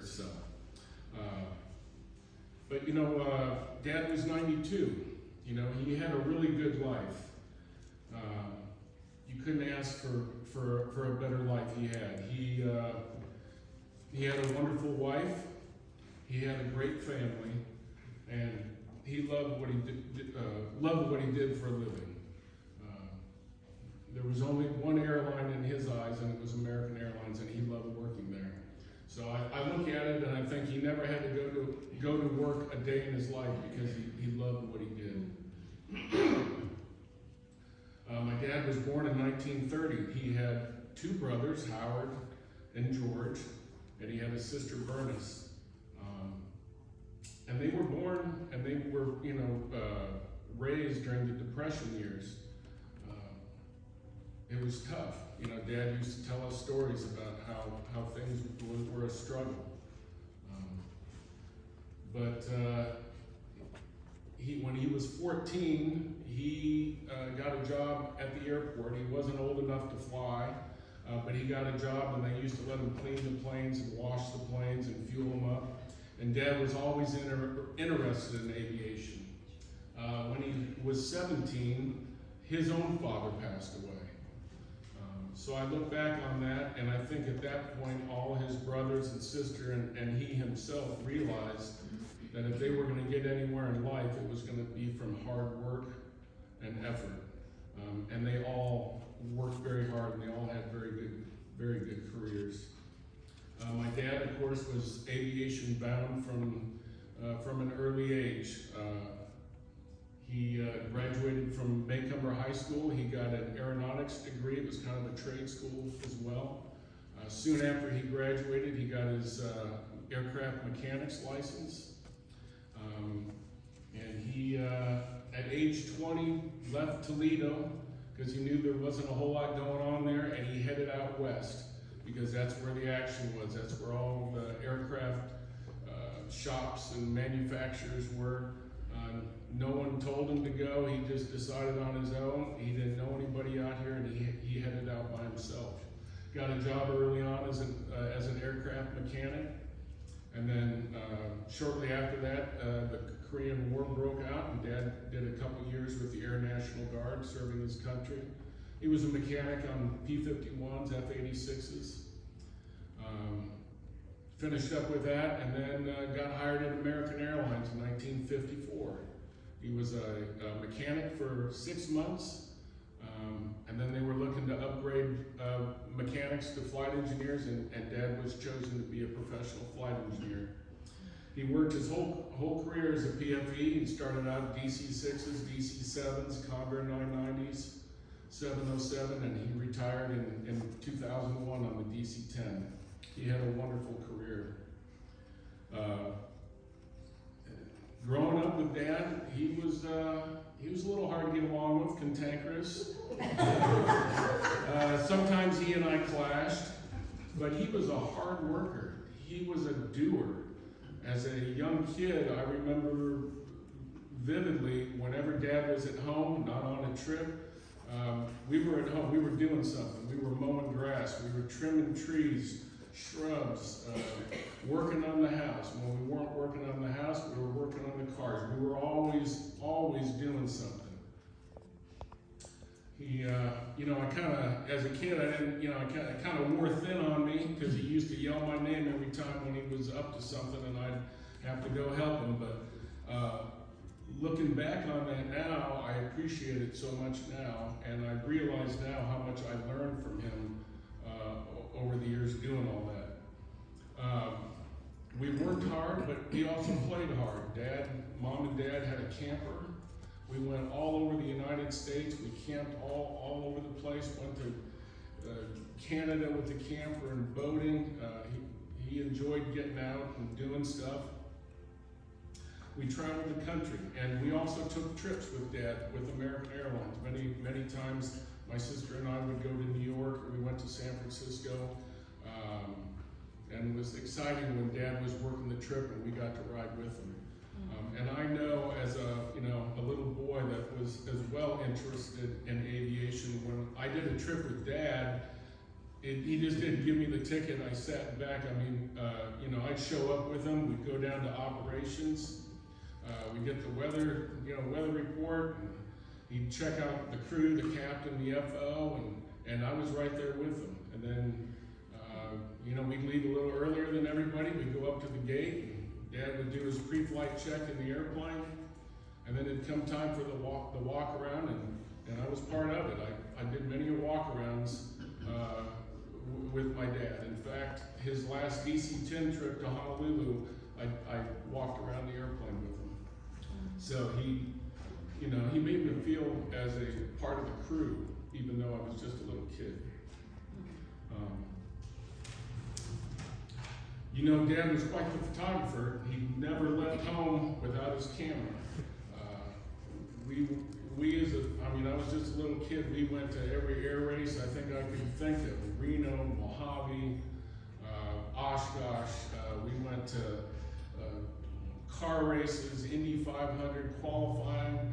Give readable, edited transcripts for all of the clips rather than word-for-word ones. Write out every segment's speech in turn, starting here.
So, but Dad was 92. He had a really good life. You couldn't ask for a better life he had. He had a wonderful wife. He had a great family, and he loved what he did for a living. There was only one airline in his eyes, and it was American Airlines, and he loved working there. So I look at it, and I think he never had to go to work a day in his life because he loved what he did. My dad was born in 1930. He had two brothers, Howard and George, and he had a sister, Bernice. And they were born, and they were, raised during the Depression years. It was tough. Dad used to tell us stories about how things were a struggle. But when he was 14, he got a job at the airport. He wasn't old enough to fly, but he got a job, and they used to let him clean the planes and wash the planes and fuel them up. And Dad was always interested in aviation. When he was 17, his own father passed away. So I look back on that, and I think at that point, all his brothers and sister and he himself realized that if they were going to get anywhere in life, it was going to be from hard work and effort. And they all worked very hard, and they all had very good careers. My dad, of course, was aviation bound from an early age. He graduated from Maycomber High School. He got an aeronautics degree. It was kind of a trade school as well. Soon after he graduated, he got his aircraft mechanics license. And he, at age 20, left Toledo because he knew there wasn't a whole lot going on there, and he headed out west because that's where the action was. That's where all the aircraft shops and manufacturers were. No one told him to go. He just decided on his own. He didn't know anybody out here, and he headed out by himself. Got a job early on as an aircraft mechanic, and then shortly after that, the Korean War broke out, and Dad did a couple years with the Air National Guard, serving his country. He was a mechanic on P-51s, F-86s. Finished up with that, and then got hired at American Airlines in 1954. He was a mechanic for 6 months, and then they were looking to upgrade mechanics to flight engineers, and Dad was chosen to be a professional flight engineer. He worked his whole career as a PFE. He started out DC-6s, DC-7s, Convair 990s, 707, and he retired in 2001 on the DC-10. He had a wonderful career. Growing up with Dad, he was a little hard to get along with, cantankerous. Sometimes he and I clashed, but he was a hard worker. He was a doer. As a young kid, I remember vividly whenever Dad was at home, not on a trip, we were at home, we were doing something. We were mowing grass, we were trimming trees, shrubs, working on the house. When we weren't working on the house, we were working on the cars. We were always doing something. He, I kind of, as a kid, I kind of wore thin on me because he used to yell my name every time when he was up to something, and I'd have to go help him. But looking back on that now, I appreciate it so much now, and I realize now how much I learned from him over the years doing all that. We worked hard, but we also played hard. Mom and Dad had a camper. We went all over the United States. We camped all over the place. Went to Canada with the camper and boating. He enjoyed getting out and doing stuff. We traveled the country, and we also took trips with Dad with American Airlines. Many times, my sister and I would go to New York, or we went to San Francisco, and it was exciting when Dad was working the trip and we got to ride with him. And I know as a little boy that was as well interested in aviation, when I did a trip with Dad, he just didn't give me the ticket. I sat back. I mean, I'd show up with him. We'd go down to operations. We'd get the weather report. And he'd check out the crew, the captain, the FO, and I was right there with him. And then, we'd leave a little earlier than everybody. We'd go up to the gate. And Dad would do his pre-flight check in the airplane. And then it'd come time for the walk around, and I was part of it. I did many walk-arounds with my dad. In fact, his last DC-10 trip to Honolulu, I walked around the airplane with him. So he made me feel as a part of the crew, even though I was just a little kid. Dad was quite the photographer. He never left home without his camera. I was just a little kid. We went to every air race I think I could think of. Reno, Mojave, Oshkosh. We went to car races, Indy 500 qualifying.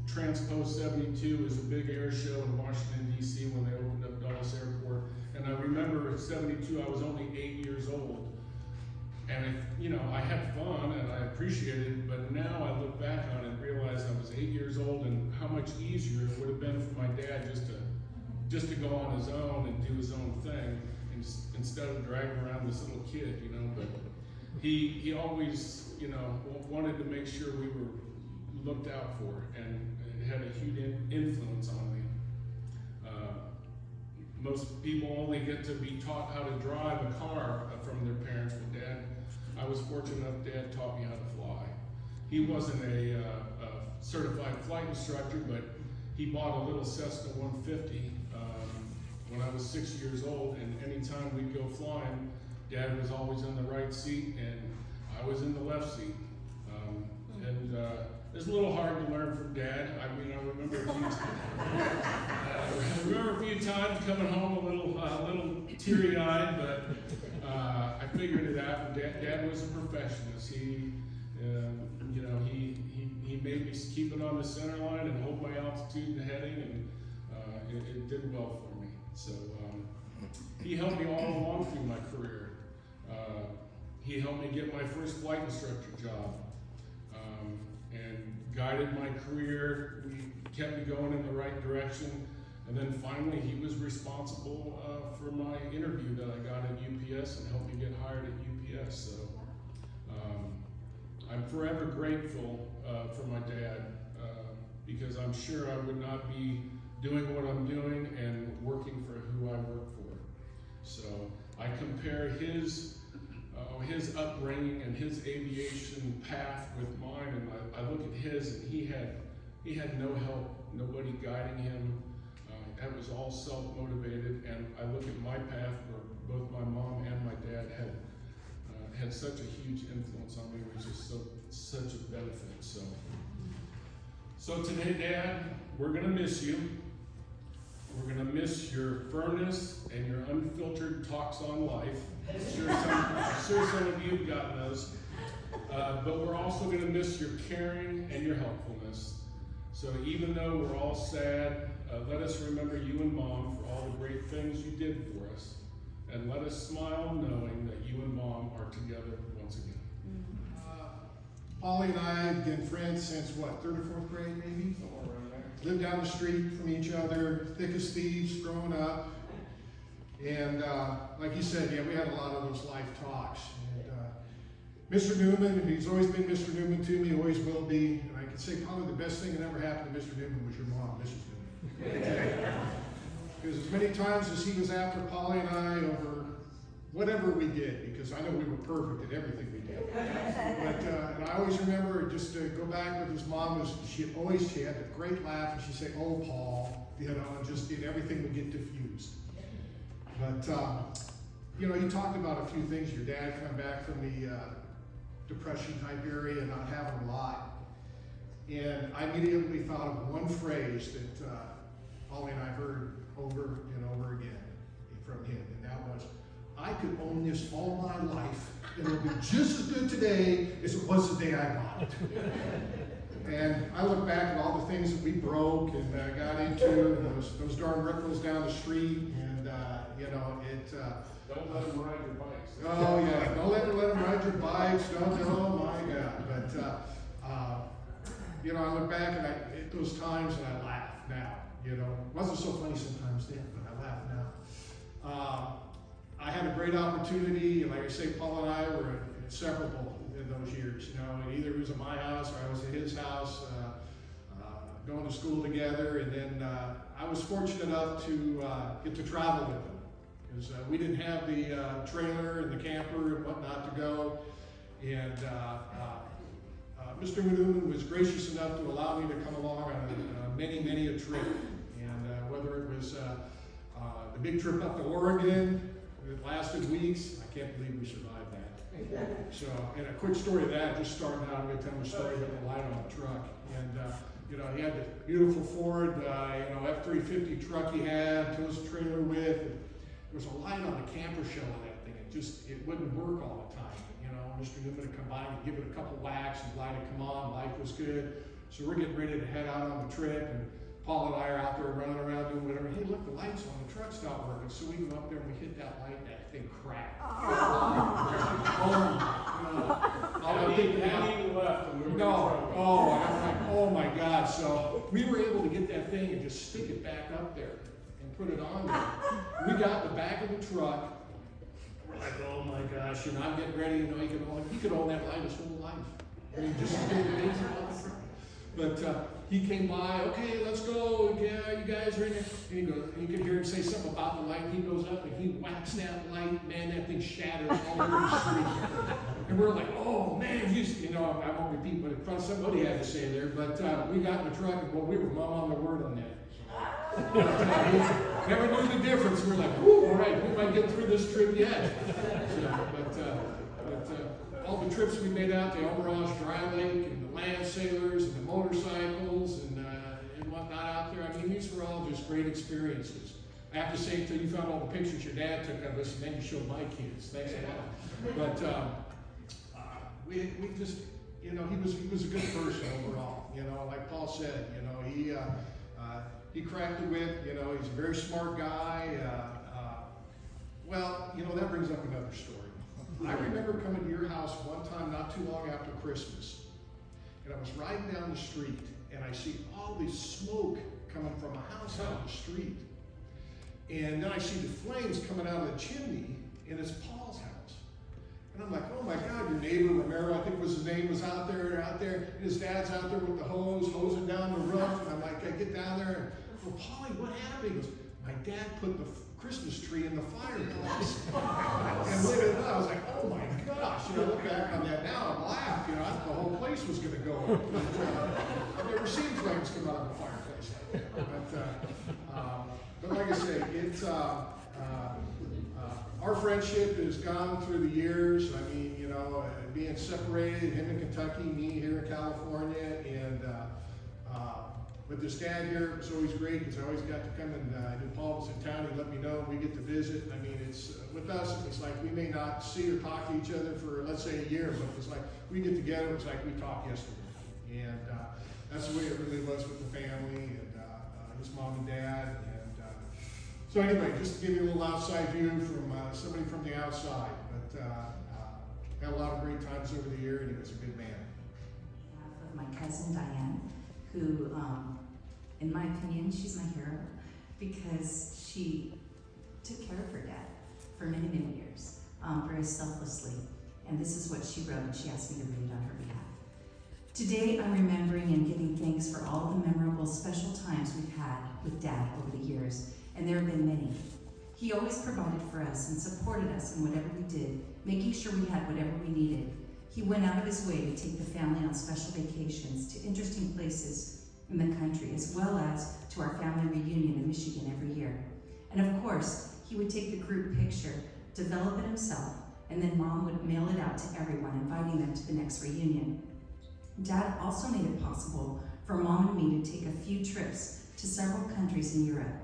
Transpo 72 was a big air show in Washington, D.C. when they opened up Dulles Airport. And I remember in 72, I was only 8 years old. And I had fun and I appreciated it, but now I look back on it and realize I was 8 years old and how much easier it would have been for my dad just to go on his own and do his own thing instead of dragging around this little kid, But he always, wanted to make sure we were looked out for, and it had a huge influence on me. Most people only get to be taught how to drive a car from their parents, but I was fortunate enough Dad taught me how to fly. He wasn't a certified flight instructor, but he bought a little Cessna 150 when I was 6 years old, and anytime we'd go flying, Dad was always in the right seat, and I was in the left seat. It's a little hard to learn from Dad. I remember a few times coming home a little teary-eyed, but I figured it out. Dad was a perfectionist. He made me keep it on the center line and hold my altitude and heading, and it did well for me. So he helped me all along through my career. He helped me get my first flight instructor job. And guided my career. He kept me going in the right direction. And then finally, he was responsible for my interview that I got at UPS and helped me get hired at UPS. So I'm forever grateful for my dad because I'm sure I would not be doing what I'm doing and working for who I work for. So I compare his upbringing and his aviation path with mine, and I look at his, and he had no help, nobody guiding him. That was all self-motivated, and I look at my path where both my mom and my dad had such a huge influence on me, which is such a benefit. So today, Dad, we're gonna miss you. We're gonna miss your firmness and your unfiltered talks on life. I'm sure some of you have gotten those. But we're also gonna miss your caring and your helpfulness. So even though we're all sad, let us remember you and Mom for all the great things you did for us. And let us smile knowing that you and Mom are together once again. Polly and I have been friends since third or fourth grade maybe? Lived down the street from each other, thick as thieves growing up. And like you said, we had a lot of those life talks. And Mr. Neuman, he's always been Mr. Neuman to me, always will be. And I can say probably the best thing that ever happened to Mr. Neuman was your mom, Mrs. Neuman. Because as many times as he was after Polly and I over whatever we did, because I know we were perfect at everything we did. But and I always remember, just to go back with his mom, she had a great laugh, and she'd say, "Oh, Paul," and just everything would get diffused. But you talked about a few things. Your dad coming back from the depression type area and not having a lot. And I immediately thought of one phrase that Polly and I heard over and over again from him, and that was, "I could own this all my life, and it'll be just as good today as it was the day I bought it." And I look back at all the things that we broke and got into, those darn ripples down the street, and you know, Don't let them ride your bikes. oh yeah, don't let them ride your bikes. Don't. Oh my God! But you know, I look back at those times and I laugh now. You know, it wasn't so funny sometimes then, but I laugh now. I had a great opportunity, and like I say, Paul and I were inseparable in those years. You know, either it was at my house or I was at his house, going to school together, and then I was fortunate enough to get to travel with him, because we didn't have the trailer and the camper and whatnot to go, and Mr. Neuman was gracious enough to allow me to come along on many a trip, and whether it was the big trip up to Oregon, it lasted weeks. I can't believe we survived that. So, and a quick story of that, just starting out, I'm going to tell you a story about the light on the truck. And, you know, he had the beautiful Ford, you know, F-350 truck he had, tows a trailer with. And there was a light on the camper shell of that thing. It wouldn't work all the time. You know, Mr. Neuman would come by and give it a couple whacks and the light would come on, life was good. So we're getting ready to head out on the trip, and Paul and I are out there running around doing whatever. Hey, look, the lights on the truck's not working. So we go up there and we hit that light, and that thing cracked. Hadn't even left and we were in trouble. Oh my God. So we were able to get that thing and just stick it back up there and put it on there. We got in the back of the truck. We're like, oh my gosh, and I'm getting ready, you know, he could own that light his whole life. I mean, just did amazing about the truck. But he came by, okay, let's go, yeah, you guys are in there. And he goes, and you could hear him say something about the light. He goes up and he whacks that light, man, that thing shatters all over the street. And we're like, oh man, you know, I won't repeat what somebody had to say there, but we got in the truck and well, we were mum on the word on that. But, never knew the difference. We're like, ooh, all right, we might get through this trip yet. So, but all the trips we made out, the Omarage Dry Lake and the land sailors and the motorcycles and whatnot out there, I mean, these were all just great experiences. I have to say, until you found all the pictures your dad took of us, and then you showed my kids. Thanks a lot. But we just, you know, he was a good person overall. You know, like Paul said, you know, he cracked the whip. You know, he's a very smart guy. Well, you know, that brings up another story. I remember coming to your house one time not too long after Christmas, and I was riding down the street, and I see all this smoke coming from a house out the street. And then I see the flames coming out of the chimney, and it's Paul's house. And I'm like, oh my God, your neighbor, Romero, I think was his name, was out there, and his dad's out there with the hosing down the roof. And I'm like, I get down there, and well, Paulie, what happened? He goes, my dad put the Christmas tree in the fireplace and lit it up. I was like, oh my gosh, you know, look back on that now and laugh, you know, I thought the whole place was going to go up. But, I've never seen flames come out of a fireplace like that. But like I say, it's, our friendship has gone through the years. I mean, you know, being separated, him in Kentucky, me here in California, and with his dad here, it was always great because I always got to come and Paul was in town, he'd let me know, we get to visit. I mean, it's with us, it's like we may not see or talk to each other for, let's say, a year, but it's like we get together, it's like we talked yesterday. And that's the way it really was with the family and his mom and dad. And so anyway, just to give you a little outside view from somebody from the outside. But had a lot of great times over the year, and he was a good man. Of my cousin Diane, who, in my opinion, she's my hero because she took care of her dad for many years, very selflessly. And this is what she wrote, and she asked me to read it on her behalf. Today, I'm remembering and giving thanks for all the memorable, special times we've had with Dad over the years, and there have been many. He always provided for us and supported us in whatever we did, making sure we had whatever we needed. He went out of his way to take the family on special vacations to interesting places in the country, as well as to our family reunion in Michigan every year. And of course, he would take the group picture, develop it himself, and then Mom would mail it out to everyone, inviting them to the next reunion. Dad also made it possible for Mom and me to take a few trips to several countries in Europe.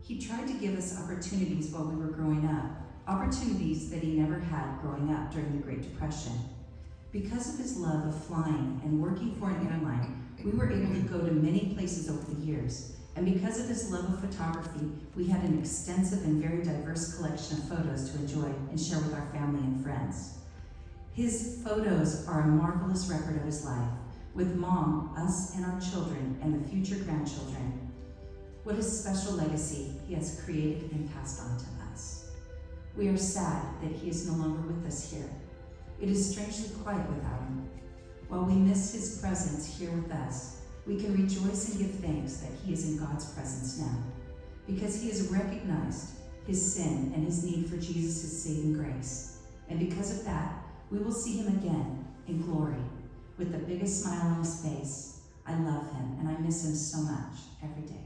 He tried to give us opportunities while we were growing up, opportunities that he never had growing up during the Great Depression. Because of his love of flying and working for an airline, we were able to go to many places over the years. And because of his love of photography, we had an extensive and very diverse collection of photos to enjoy and share with our family and friends. His photos are a marvelous record of his life, with Mom, us, and our children, and the future grandchildren. What a special legacy he has created and passed on to us. We are sad that he is no longer with us here. It is strangely quiet without him. While we miss his presence here with us, we can rejoice and give thanks that he is in God's presence now, because he has recognized his sin and his need for Jesus' saving grace. And because of that, we will see him again in glory with the biggest smile on his face. I love him and I miss him so much every day.